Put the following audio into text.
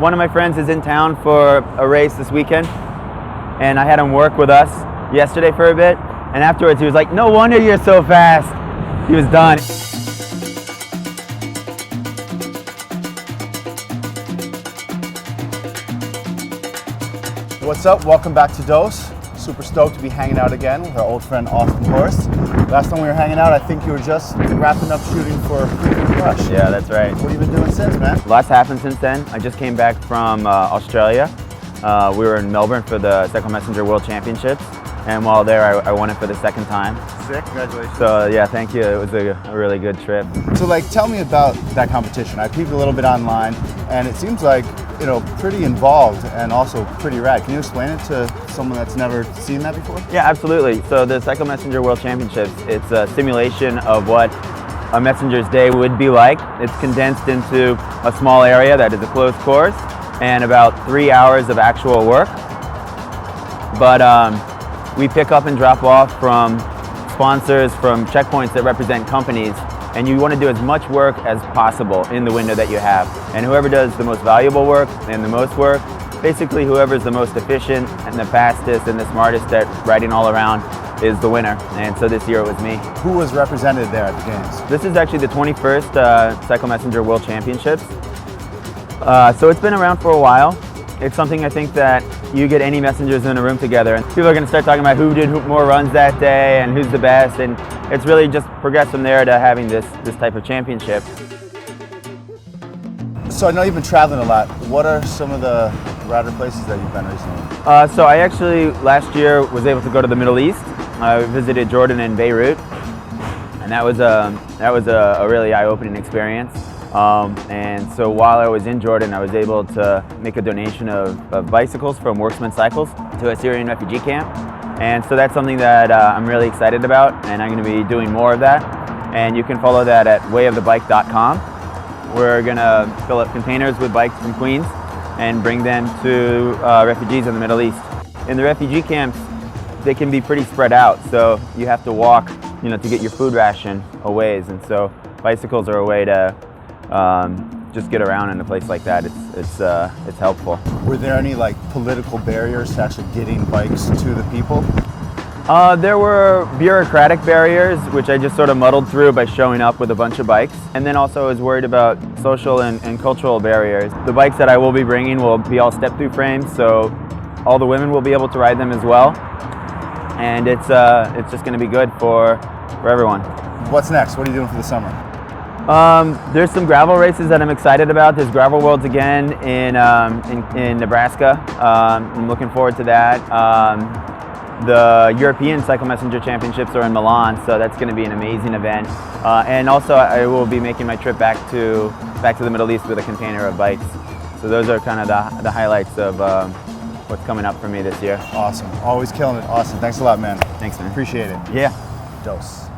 One of my friends is in town for a race this weekend, and I had him work with us yesterday for a bit, and afterwards he was like, "No wonder you're so fast." He was done. What's up? Welcome back to Dose. Super stoked to be hanging out again with our old friend Austin Horst. Last time we were hanging out, I think you were just wrapping up shooting for Premium Crush. Yeah, that's right. What have you been doing since, man? Lots happened since then. I just came back from Australia. We were in Melbourne for the Cycle Messenger World Championships, and while there I won it for the second time. Sick, congratulations. So yeah, thank you. It was a really good trip. So tell me about that competition. I peeped a little bit online, and it seems like, pretty involved and also pretty rad. Can you explain it to someone that's never seen that before? Yeah, absolutely. So the Cycle Messenger World Championships, it's a simulation of what a messenger's day would be like. It's condensed into a small area that is a closed course and about 3 hours of actual work. But we pick up and drop off from sponsors, from checkpoints that represent companies, and you want to do as much work as possible in the window that you have. And whoever does the most valuable work and the most work, basically whoever's the most efficient and the fastest and the smartest at riding all around is the winner. And so this year it was me. Who was represented there at the games? This is actually the 21st Cycle Messenger World Championships. So it's been around for a while. It's something I think that you get any messengers in a room together and people are going to start talking about who did more runs that day and who's the best, and it's really just progressed from there to having this type of championship. So I know you've been traveling a lot. What are some of the radder places that you've been recently? So I actually last year was able to go to the Middle East. I visited Jordan and Beirut, and that was a really eye-opening experience. And so while I was in Jordan, I was able to make a donation of bicycles from Worksman Cycles to a Syrian refugee camp. And so that's something that I'm really excited about, and I'm going to be doing more of that. And you can follow that at wayofthebike.com. We're going to fill up containers with bikes from Queens and bring them to refugees in the Middle East. In the refugee camps, they can be pretty spread out, so you have to walk, to get your food ration a ways. And so bicycles are a way to just get around in a place like that. It's helpful. Were there any political barriers to actually getting bikes to the people? There were bureaucratic barriers, which I just sort of muddled through by showing up with a bunch of bikes. And then also I was worried about social and cultural barriers. The bikes that I will be bringing will be all step-through frames, so all the women will be able to ride them as well. And it's just going to be good for everyone. What's next? What are you doing for the summer? There's some gravel races that I'm excited about. There's Gravel Worlds again in Nebraska. I'm looking forward to that. The European Cycle Messenger Championships are in Milan, so that's going to be an amazing event. And also I will be making my trip back to the Middle East with a container of bikes. So those are kind of the highlights of what's coming up for me this year. Awesome. Always killing it. Awesome. Thanks a lot, man. Thanks, man. Appreciate it. Yeah. Dose.